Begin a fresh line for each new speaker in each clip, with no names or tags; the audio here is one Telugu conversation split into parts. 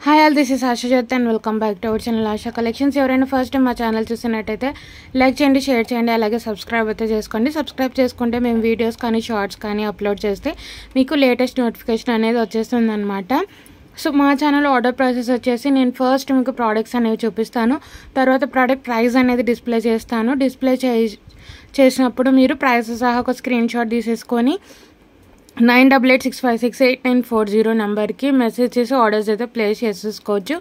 Hi all, this is Asha Jyothi and welcome back to our channel Asha collections. ఎవరైనా ఫస్ట్ టైం మా ఛానల్ చూసినట్టయితే లైక్ చేయండి, షేర్ చేయండి, అలాగే సబ్స్క్రైబ్ అయితే చేసుకోండి. సబ్స్క్రైబ్ చేసుకుంటే మేము వీడియోస్ కానీ షార్ట్స్ కానీ అప్లోడ్ చేస్తే మీకు లేటెస్ట్ నోటిఫికేషన్ అనేది వచ్చేస్తుంది అనమాట. సో మా ఛానల్ ఆర్డర్ ప్రాసెస్ వచ్చేసి నేను ఫస్ట్ మీకు ప్రోడక్ట్స్ అనేవి చూపిస్తాను, తర్వాత ప్రోడక్ట్ ప్రైస్ అనేది డిస్ప్లే చేస్తాను. డిస్ప్లే చేసినప్పుడు మీరు ప్రైస్ సహా ఒక స్క్రీన్ షాట్ తీసేసుకొని 9886568940 నెంబర్కి మెసేజ్ చేసి ఆర్డర్స్ అయితే ప్లేస్ చేసేసుకోవచ్చు.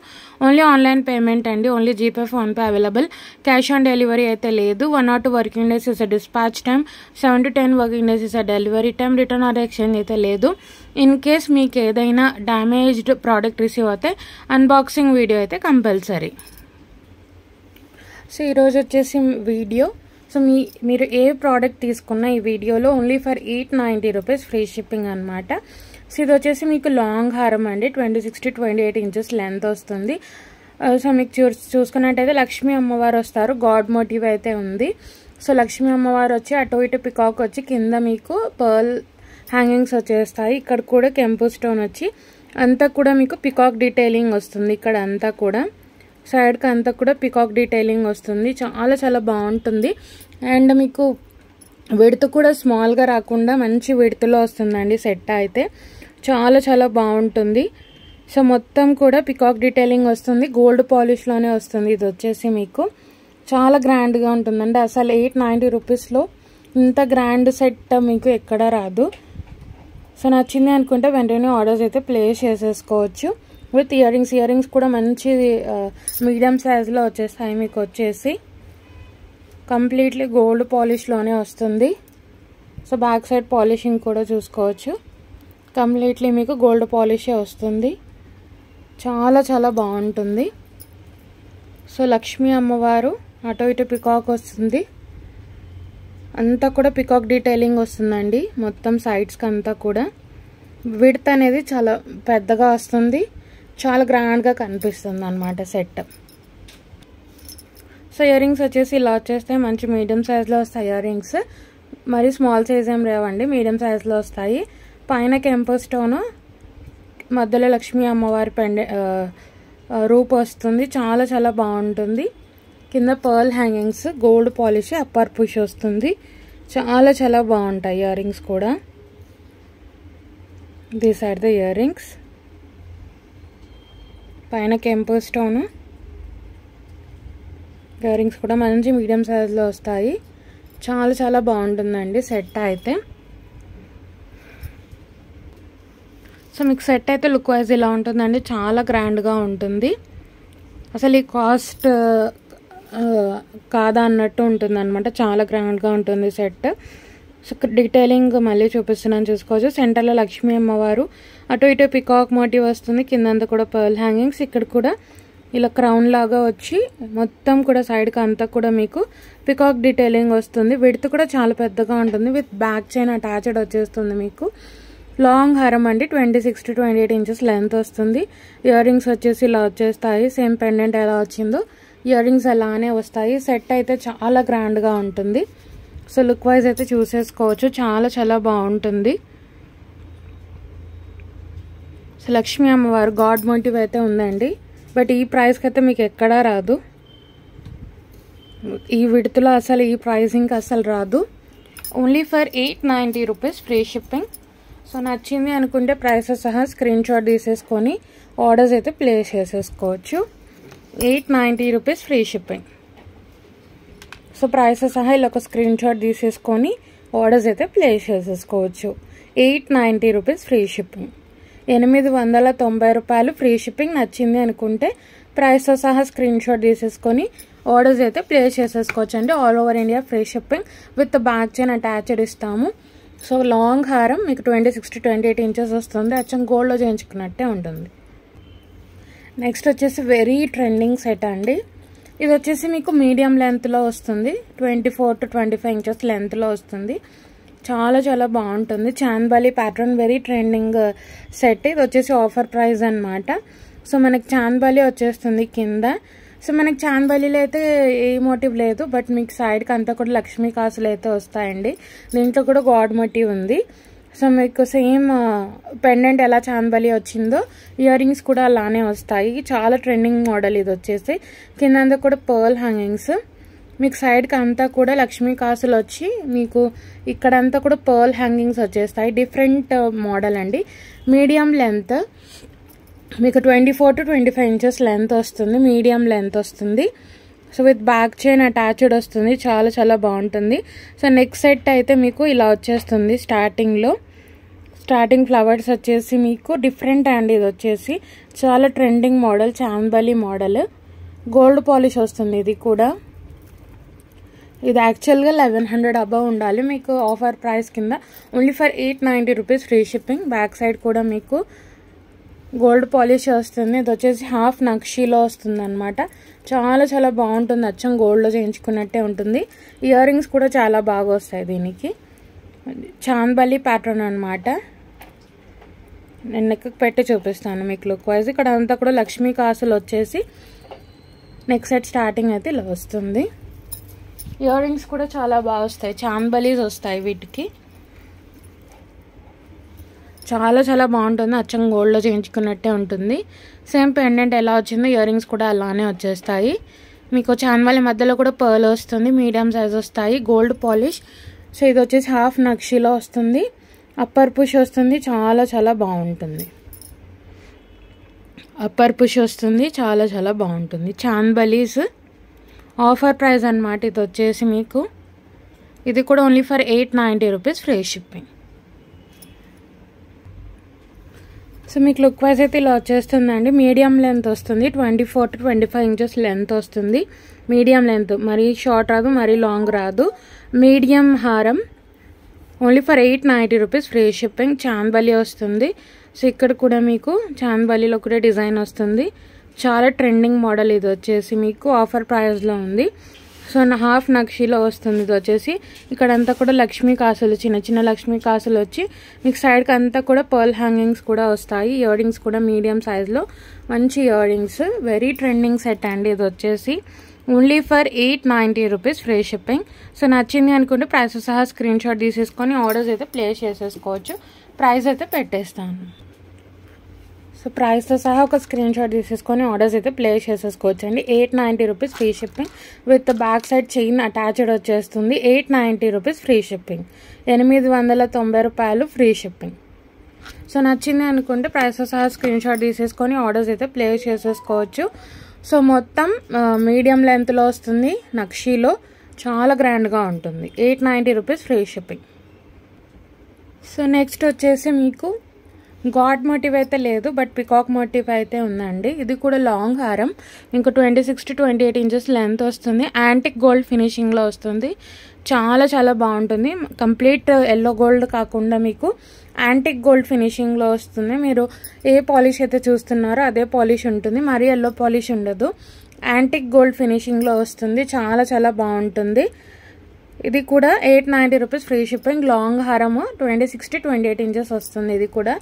ఓన్లీ ఆన్లైన్ పేమెంట్ అండి, only GPay, PhonePe available. Cash on delivery అయితే లేదు. 1 or 2 working days is dispatch time, 7 to 10 working days is delivery time. Return or exchange అయితే లేదు. ఇన్ కేస్ మీకు ఏదైనా డ్యామేజ్డ్ ప్రోడక్ట్ రిసీవ్ అయితే అన్బాక్సింగ్ వీడియో అయితే కంపల్సరీ. సో ఈరోజు వచ్చేసి వీడియో, సో మీరు ఏ ప్రోడక్ట్ తీసుకున్నా ఈ వీడియోలో only for 890 rupees free shipping అనమాట. సో ఇది వచ్చేసి మీకు లాంగ్ హారం అండి, 26 to 28 ఇంచెస్ లెంత్ వస్తుంది. సో మీకు చూసుకున్నట్టయితే లక్ష్మీ అమ్మవారు వస్తారు, గాడ్ మోటివ్ అయితే ఉంది. సో లక్ష్మీ అమ్మవారు వచ్చి అటు ఇటు పికాక్ వచ్చి కింద మీకు పర్ల్ హ్యాంగింగ్స్ వచ్చేస్తాయి. ఇక్కడ కూడా కెంపు స్టోన్ వచ్చి అంతా కూడా మీకు పికాక్ డీటెయిలింగ్ వస్తుంది. ఇక్కడ అంతా కూడా సైడ్కి అంతా కూడా పికాక్ డీటెయిలింగ్ వస్తుంది. చాలా చాలా బాగుంటుంది. అండ్ మీకు విడత కూడా స్మాల్గా రాకుండా మంచి విడతలో వస్తుందండి. సెట్ అయితే చాలా చాలా బాగుంటుంది. సో మొత్తం కూడా పికాక్ డీటెయిలింగ్ వస్తుంది, గోల్డ్ పాలిష్లోనే వస్తుంది. ఇది వచ్చేసి మీకు చాలా గ్రాండ్గా ఉంటుందండి. అసలు 890 రూపీస్లో ఇంత గ్రాండ్ సెట్ మీకు ఎక్కడా రాదు. సో నచ్చింది అనుకుంటే వెంటనే ఆర్డర్స్ అయితే ప్లేస్ చేసేసుకోవచ్చు. విత్ ఇయర్ రింగ్స్ కూడా మంచి మీడియం సైజులో వచ్చేస్తాయి. మీకు వచ్చేసి కంప్లీట్లీ గోల్డ్ పాలిష్లోనే వస్తుంది. సో బ్యాక్ సైడ్ పాలిషింగ్ కూడా చూసుకోవచ్చు, కంప్లీట్లీ మీకు గోల్డ్ పాలిషే వస్తుంది. చాలా చాలా బాగుంటుంది. సో లక్ష్మీ అమ్మవారు అటు ఇటు పికాక్ వస్తుంది, అంతా కూడా పికాక్ డీటెయిలింగ్ వస్తుందండి. మొత్తం సైడ్స్కి అంతా కూడా విడ్త్ అనేది చాలా పెద్దగా వస్తుంది, చాలా గ్రాండ్గా కనిపిస్తుంది అన్నమాట సెట్. సో ఇయర్ రింగ్స్ వచ్చేసి ఇలా వచ్చేస్తాయి, మంచి మీడియం సైజులో వస్తాయి ఇయర్ రింగ్స్. మరి స్మాల్ సైజ్ ఏం లేవండి, మీడియం సైజులో వస్తాయి. పైన కెంపు స్టోన్, మధ్యలో లక్ష్మీ అమ్మవారి రూప్ వస్తుంది. చాలా చాలా బాగుంటుంది. కింద pearl hangings, gold polish, upper push వస్తుంది. చాలా చాలా బాగుంటాయి ఇయర్ రింగ్స్ కూడా. These are the earrings. పైన కెంపు స్టోన్, ఇయర్ రింగ్స్ కూడా మంచి మీడియం సైజులో వస్తాయి. చాలా చాలా బాగుంటుందండి సెట్ అయితే. సో మీకు సెట్ అయితే లుక్ వైజ్ ఇలా ఉంటుందండి, చాలా గ్రాండ్గా ఉంటుంది. అసలు ఈ కాస్ట్ కాదా అన్నట్టు ఉంటుంది అనమాట. చాలా గ్రాండ్గా ఉంటుంది సెట్. సో డీటెయిలింగ్ మళ్ళీ చూపిస్తున్నాను చూసుకోవచ్చు. సెంటర్లో లక్ష్మీ అమ్మవారు, అటు ఇటు పికాక్ మోటివ్ వస్తుంది, కిందంతా కూడా పర్ల్ హ్యాంగింగ్స్. ఇక్కడ కూడా ఇలా క్రౌన్ లాగా వచ్చి మొత్తం కూడా సైడ్కి అంతా కూడా మీకు పికాక్ డీటెయిలింగ్ వస్తుంది. విడ్త్ కూడా చాలా పెద్దగా ఉంటుంది, విత్ బ్యాక్ చైన్ అటాచ్డ్ వచ్చేస్తుంది. మీకు లాంగ్ హారం అండి, 26 to 28 ఇంచెస్ లెంత్ వస్తుంది. ఇయర్ రింగ్స్ వచ్చేసి ఇలా వచ్చేస్తాయి, సేమ్ పెండెంట్ ఎలా వచ్చిందో ఇయర్ రింగ్స్ అలానే వస్తాయి. సెట్ అయితే చాలా గ్రాండ్గా ఉంటుంది. సో లుక్ వైజ్ అయితే చూసేసుకోవచ్చు, చాలా చాలా బాగుంటుంది. సో లక్ష్మీ అమ్మవారు గాడ్ మోటివ్ అయితే ఉందండి, బట్ ఈ ప్రైస్కి అయితే మీకు ఎక్కడా రాదు. ఈ విడతలో అసలు ఈ ప్రైసింగ్కి అసలు రాదు. Only for 890 rupees free shipping. So నచ్చింది అనుకుంటే ప్రైసెస్ సహా స్క్రీన్ షాట్ తీసేసుకొని ఆర్డర్స్ అయితే ప్లేస్ చేసేసుకోవచ్చు. 890 rupees free shipping. So prices సహా ఇలా ఒక స్క్రీన్ షాట్ తీసేసుకొని ఆర్డర్స్ అయితే ప్లేస్ చేసేసుకోవచ్చు. 890 రూపీస్ ఫ్రీ షిప్పింగ్, 890 రూపాయలు ఫ్రీ షిప్పింగ్. నచ్చింది అనుకుంటే ప్రైస్తో సహా స్క్రీన్ షాట్ తీసేసుకొని ఆర్డర్స్ అయితే ప్లేస్ చేసేసుకోవచ్చు అండి. All over India free shipping with back chain attached ఇస్తాము. సో లాంగ్ హారం మీకు 26 to 28 ఇంచెస్ వస్తుంది, అచ్చం గోల్డ్లో చేయించుకున్నట్టే ఉంటుంది. నెక్స్ట్ వచ్చేసి వెరీ ట్రెండింగ్ సెట్ అండి. ఇది వచ్చేసి మీకు మీడియం లెంత్లో వస్తుంది, 24 to 25 ఇంచెస్ లెంత్లో వస్తుంది. చాలా చాలా బాగుంటుంది. Chandbali pattern, very trending set. ఇది వచ్చేసి ఆఫర్ ప్రైస్ అనమాట. సో మనకి చాంద్బాలి వచ్చేస్తుంది కింద. సో మనకి చాంద్బాలిలో అయితే ఏ మోటివ్ లేదు, బట్ మీకు సైడ్కి అంతా కూడా లక్ష్మీ కాసులు అయితే వస్తాయండి. దీంట్లో కూడా గాడ్ మోటివ్ ఉంది. సో మీకు సేమ్ పెండెంట్ ఎలా చాందబలి వచ్చిందో ఇయర్ రింగ్స్ కూడా అలానే వస్తాయి. చాలా ట్రెండింగ్ మోడల్ ఇది వచ్చేసి. కింద కూడా పర్ల్ హ్యాంగింగ్స్, మీకు సైడ్కి అంతా కూడా లక్ష్మీ కాసులు వచ్చి మీకు ఇక్కడంతా కూడా పర్ల్ హ్యాంగింగ్స్ వచ్చేస్తాయి. డిఫరెంట్ మోడల్ అండి. మీడియం లెంత్, మీకు 24 to 25 ఇంచెస్ లెంత్ వస్తుంది, మీడియం లెంత్ వస్తుంది. So with back chain attached వస్తుంది. చాలా చాలా బాగుంటుంది. సో నెక్ సెట్ అయితే మీకు ఇలా వచ్చేస్తుంది. స్టార్టింగ్ ఫ్లవర్స్ వచ్చేసి మీకు డిఫరెంట్ అండి. ఇది వచ్చేసి చాలా trending model, chandbali model. Gold polish వస్తుంది. ఇది కూడా ఇది యాక్చువల్గా 1100 అబవ్ ఉండాలి. మీకు ఆఫర్ ప్రైస్ కింద only for 890 rupees free shipping. Back side కూడా మీకు గోల్డ్ పాలిష్ వస్తుంది. ఇది వచ్చేసి హాఫ్ నక్షీలో వస్తుంది అనమాట. చాలా చాలా బాగుంటుంది. అచ్చం గోల్డ్లో చేయించుకున్నట్టే ఉంటుంది. ఇయర్ రింగ్స్ కూడా చాలా బాగా వస్తాయి దీనికి. చాందబలి ప్యాటర్న్ అనమాట. నేను నెక్ పెట్టి చూపిస్తాను మీకు లుక్ వైజ్. ఇక్కడ అంతా కూడా లక్ష్మీ కాసులు వచ్చేసి నెక్ సెట్ స్టార్టింగ్ అయితే ఇలా వస్తుంది. ఇయర్ రింగ్స్ కూడా చాలా బాగా వస్తాయి. చాందబలీస్ వస్తాయి వీటికి. చాలా చాలా బాగుంటుంది. అచ్చం గోల్డ్లో చేయించుకున్నట్టే ఉంటుంది. సేమ్ పెండెంట్ ఎలా వచ్చిందో ఇయర్ రింగ్స్ కూడా అలానే వచ్చేస్తాయి. మీకు చాందబలి మధ్యలో కూడా పర్ల్ వస్తుంది. మీడియం సైజ్ వస్తాయి. Gold polish. సో ఇది వచ్చేసి హాఫ్ నక్షీలో వస్తుంది. అప్పర్ పుష్ వస్తుంది. చాలా చాలా బాగుంటుంది. అప్పర్ పుష్ వస్తుంది. చాలా చాలా బాగుంటుంది. చాందబలీస్ ఆఫర్ ప్రైస్ అనమాట. ఇది వచ్చేసి మీకు ఇది కూడా only for 890 rupees free shipping. So మీకు లుక్ వైజ్ అయితే ఇలా వచ్చేస్తుందండి. మీడియం లెంత్ వస్తుంది. 24 to 25 ఇంచెస్ లెంత్ వస్తుంది. మీడియం లెంత్, మరీ షార్ట్ రాదు, మరీ లాంగ్ రాదు. మీడియం హారం only for 890 rupees free shipping. Chandbali వస్తుంది. సో ఇక్కడ కూడా మీకు చాందబలిలో కూడా డిజైన్ వస్తుంది. చాలా ట్రెండింగ్ మోడల్. ఇది వచ్చేసి మీకు ఆఫర్ ప్రైస్లో ఉంది. సో హాఫ్ నక్షీలో వస్తుంది. ఇది వచ్చేసి ఇక్కడంతా కూడా లక్ష్మీ కాసులు, చిన్న చిన్న లక్ష్మీ కాసులు వచ్చి మీకు సైడ్కి అంతా కూడా పర్ల్ హ్యాంగింగ్స్ కూడా వస్తాయి. ఇయర్ రింగ్స్ కూడా మీడియం సైజ్లో మంచి ear rings. Very trending set అండి. ఇది వచ్చేసి only for 890 rupees free shipping. So నచ్చింది అనుకుంటే ప్రైస్ సహా స్క్రీన్ షాట్ తీసేసుకొని ఆర్డర్స్ అయితే ప్లేస్ చేసేసుకోవచ్చు. ప్రైస్ అయితే పెట్టేస్తాను. సో ప్రైస్తో సహా ఒక స్క్రీన్ షాట్ తీసేసుకొని ఆర్డర్స్ అయితే ప్లేస్ చేసేసుకోవచ్చు అండి. 890 rupees free shipping with back side chain attached వచ్చేస్తుంది. 890 రూపీస్ ఫ్రీ షిప్పింగ్. 890 రూపాయలు ఫ్రీ షిప్పింగ్. సో నచ్చింది అనుకుంటే ప్రైస్తో సహా స్క్రీన్ షాట్ తీసేసుకొని ఆర్డర్స్ అయితే ప్లేస్ చేసేసుకోవచ్చు. సో మొత్తం మీడియం లెంత్లో వస్తుంది. నక్షీలో చాలా గ్రాండ్గా ఉంటుంది. 890 rupees free shipping. So next వచ్చేసి మీకు గాడ్ మోటివ్ అయితే లేదు, బట్ పికాక్ మోటివ్ అయితే ఉందండి. ఇది కూడా లాంగ్ హారం. మీకు 26 to 28 ఇంచెస్ లెంత్ వస్తుంది. యాంటిక్ గోల్డ్ ఫినిషింగ్లో వస్తుంది. చాలా చాలా బాగుంటుంది. కంప్లీట్ ఎల్లో గోల్డ్ కాకుండా మీకు యాంటిక్ గోల్డ్ ఫినిషింగ్లో వస్తుంది. మీరు ఏ పాలిష్ అయితే చూస్తున్నారో అదే పాలిష్ ఉంటుంది. మరీ ఎల్లో పాలిష్ ఉండదు. యాంటిక్ గోల్డ్ ఫినిషింగ్లో వస్తుంది. చాలా చాలా బాగుంటుంది. ఇది కూడా 890 రూపీస్ ఫ్రీ షిప్పింగ్. లాంగ్ హారము 26 to 28 ఇంచెస్ వస్తుంది. ఇది కూడా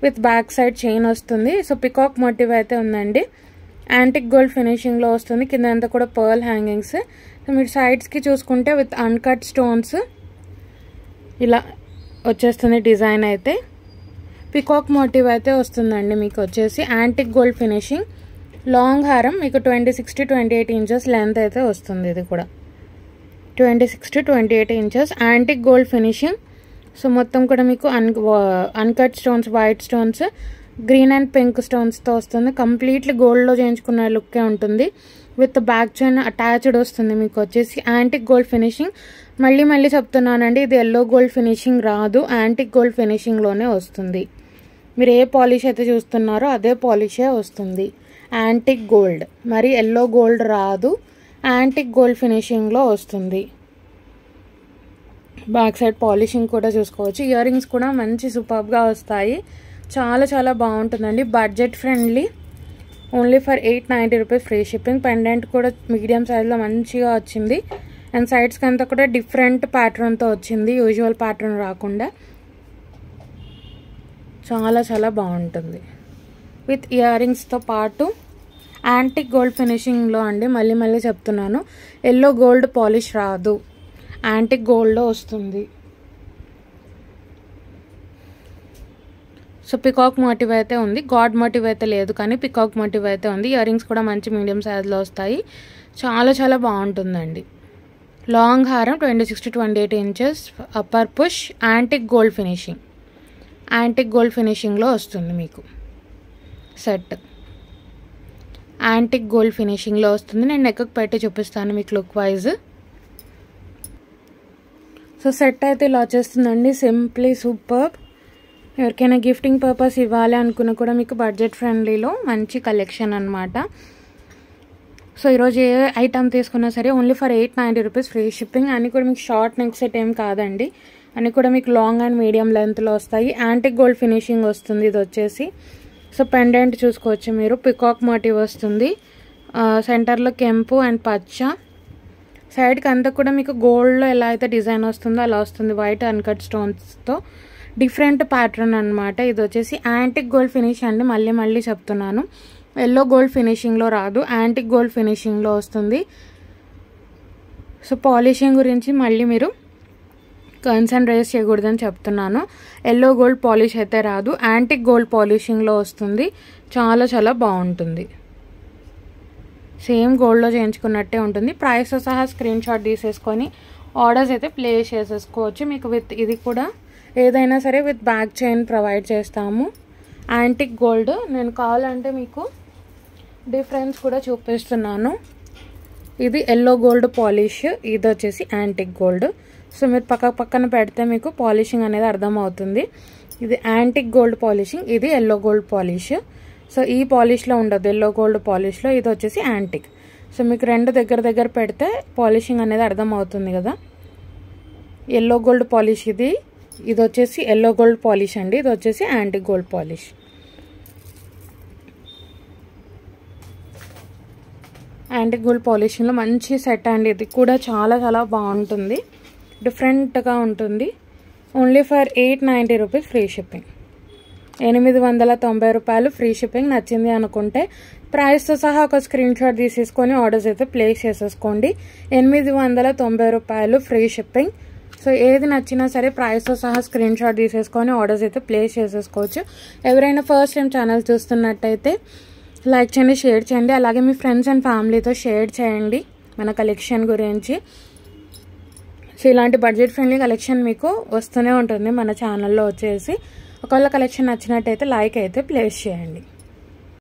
విత్ బ్యాక్ సైడ్ చైన్ వస్తుంది. సో పికాక్ మోటివ్ అయితే ఉందండి. యాంటిక్ గోల్డ్ ఫినిషింగ్లో వస్తుంది. కింద అంతా కూడా పర్ల్ హ్యాంగింగ్స్. సో మీరు సైడ్స్కి చూసుకుంటే విత్ అన్కట్ స్టోన్స్ ఇలా వచ్చేస్తుంది డిజైన్ అయితే. పికాక్ మోటివ్ అయితే వస్తుందండి. మీకు వచ్చేసి యాంటిక్ గోల్డ్ ఫినిషింగ్. లాంగ్ హారం మీకు 26 to 28 ఇంచెస్ లెంత్ అయితే వస్తుంది. ఇది కూడా 26 to 28 inches antique gold finishing. So మొత్తం కూడా మీకు uncut stones, white stones, green and pink స్టోన్స్తో వస్తుంది. కంప్లీట్లీ గోల్డ్లో చేయించుకున్న లుక్కే ఉంటుంది. విత్ బ్యాక్ చైన్ అటాచ్డ్ వస్తుంది. మీకు వచ్చేసి యాంటిక్ గోల్డ్ ఫినిషింగ్. మళ్ళీ చెప్తున్నానండి, ఇది ఎల్లో గోల్డ్ ఫినిషింగ్ రాదు. యాంటిక్ గోల్డ్ ఫినిషింగ్లోనే వస్తుంది. మీరు ఏ పాలిష్ అయితే చూస్తున్నారో అదే పాలిషే వస్తుంది. యాంటిక్ గోల్డ్, మరి ఎల్లో గోల్డ్ రాదు. యాంటిక్ గోల్డ్ ఫినిషింగ్లో వస్తుంది. బ్యాక్ సైడ్ పాలిషింగ్ కూడా చూసుకోవచ్చు. ఇయర్ రింగ్స్ కూడా మంచి సూపర్గా వస్తాయి. చాలా చాలా బాగుంటుందండి. Budget friendly. Only for 890 rupees free shipping. Pendant కూడా మీడియం సైజ్లో మంచిగా వచ్చింది. అండ్ సైడ్స్కి అంతా కూడా డిఫరెంట్ ప్యాటర్న్తో వచ్చింది. యూజువల్ ప్యాటర్న్ రాకుండా చాలా చాలా బాగుంటుంది. విత్ ఇయర్ రింగ్స్తో పాటు యాంటిక్ గోల్డ్ ఫినిషింగ్లో అండి. మళ్ళీ చెప్తున్నాను, ఎల్లో గోల్డ్ పాలిష్ రాదు. యాంటిక్ గోల్డ్లో వస్తుంది. సో పికాక్ మోటివ్ అయితే ఉంది, గాడ్ మోటివ్ అయితే లేదు, కానీ పికాక్ మోటివ్ అయితే ఉంది. ఇయర్ రింగ్స్ కూడా మంచి మీడియం సైజ్లో వస్తాయి. చాలా చాలా బాగుంటుందండి. లాంగ్ హారం 26 to 28 inches, upper push, antique gold finishing. Antique gold ఫినిషింగ్లో వస్తుంది మీకు సెట్. యాంటిక్ గోల్డ్ ఫినిషింగ్లో వస్తుంది. నేను నెక్కి పెట్టి చూపిస్తాను మీకు లుక్ వైజ్. సో సెట్ అయితే ఇలా వచ్చేస్తుందండి, సింప్లీ సూపర్. ఎవరికైనా గిఫ్టింగ్ పర్పస్ ఇవ్వాలి అనుకున్న కూడా మీకు బడ్జెట్ ఫ్రెండ్లీలో మంచి కలెక్షన్ అనమాట. సో ఈరోజు ఏ ఐటమ్ తీసుకున్నా సరే only for 890 rupees free shipping. అన్నీ కూడా మీకు షార్ట్ నెక్ సెట్ ఏం కాదండి, అన్నీ కూడా మీకు లాంగ్ అండ్ మీడియం లెంత్లో వస్తాయి. యాంటిక్ గోల్డ్ ఫినిషింగ్ వస్తుంది ఇది వచ్చేసి. సో పెండెంట్ చూసుకోవచ్చు మీరు, పికాక్ మోటివ్ వస్తుంది, సెంటర్లో కెంపు అండ్ పచ్చ, సైడ్కి అంతా కూడా మీకు గోల్డ్లో ఎలా అయితే డిజైన్ వస్తుందో అలా వస్తుంది, వైట్ అన్కట్ స్టోన్స్తో. డిఫరెంట్ ప్యాటర్న్ అనమాట. ఇది వచ్చేసి యాంటిక్ గోల్డ్ ఫినిష్ అండి, మళ్ళీ చెప్తున్నాను, ఎల్లో గోల్డ్ ఫినిషింగ్లో రాదు, యాంటిక్ గోల్డ్ ఫినిషింగ్లో వస్తుంది. సో పాలిషింగ్ గురించి మళ్ళీ మీరు కన్సర్న్ రేస్ చేయకూడదని చెప్తున్నాను. ఎల్లో గోల్డ్ పాలిష్ అయితే రాదు, యాంటిక్ గోల్డ్ పాలిషింగ్లో వస్తుంది. చాలా చాలా బాగుంటుంది, సేమ్ గోల్డ్లో చేయించుకున్నట్టే ఉంటుంది. ప్రైస్తో సహా స్క్రీన్ షాట్ తీసేసుకొని ఆర్డర్స్ అయితే ప్లేస్ చేసేసుకోవచ్చు. మీకు విత్ ఇది కూడా ఏదైనా సరే విత్ బ్యాక్ చైన్ ప్రొవైడ్ చేస్తాము. యాంటిక్ గోల్డ్ నేను కావాలంటే మీకు డిఫరెన్స్ కూడా చూపిస్తున్నాను. ఇది ఎల్లో గోల్డ్ పాలిష్, ఇది వచ్చేసి యాంటిక్ గోల్డ్. సో మీరు పక్కన పెడితే మీకు పాలిషింగ్ అనేది అర్థమవుతుంది. ఇది యాంటిక్ గోల్డ్ పాలిషింగ్, ఇది ఎల్లో గోల్డ్ పాలిష్. సో ఈ పాలిష్లో ఉండదు, ఎల్లో గోల్డ్ పాలిష్లో. ఇది వచ్చేసి యాంటిక్. సో మీకు రెండు దగ్గర పెడితే పాలిషింగ్ అనేది అర్థమవుతుంది కదా. ఎల్లో గోల్డ్ పాలిష్ ఇది వచ్చేసి ఎల్లో గోల్డ్ పాలిష్ అండి, ఇది వచ్చేసి antique gold polish. Antique gold పాలిషింగ్లో మంచి సెట్ అండి, ఇది కూడా చాలా చాలా బాగుంటుంది, డిఫరెంట్గా ఉంటుంది. Only for 890 rupees free shipping. 890 రూపాయలు ఫ్రీ షిప్పింగ్. నచ్చింది అనుకుంటే ప్రైస్తో సహా ఒక స్క్రీన్ షాట్ తీసేసుకొని ఆర్డర్స్ అయితే ప్లేస్ చేసేసుకోండి. 890 రూపాయలు ఫ్రీ షిప్పింగ్. సో ఏది నచ్చినా సరే ప్రైస్తో సహా స్క్రీన్ షాట్ తీసేసుకొని ఆర్డర్స్ అయితే ప్లేస్ చేసేసుకోవచ్చు. ఎవరైనా ఫస్ట్ టైం ఛానల్ చూస్తున్నట్టయితే లైక్ చేయండి, షేర్ చేయండి, అలాగే మీ ఫ్రెండ్స్ అండ్ ఫ్యామిలీతో షేర్ చేయండి మన కలెక్షన్ గురించి. సో ఇలాంటి బడ్జెట్ ఫ్రెండ్లీ కలెక్షన్ మీకు వస్తూనే ఉంటుంది మన ఛానల్లో వచ్చేసి. ఒకవేళ కలెక్షన్ నచ్చినట్టయితే లైక్ అయితే ప్లేస్ చేయండి.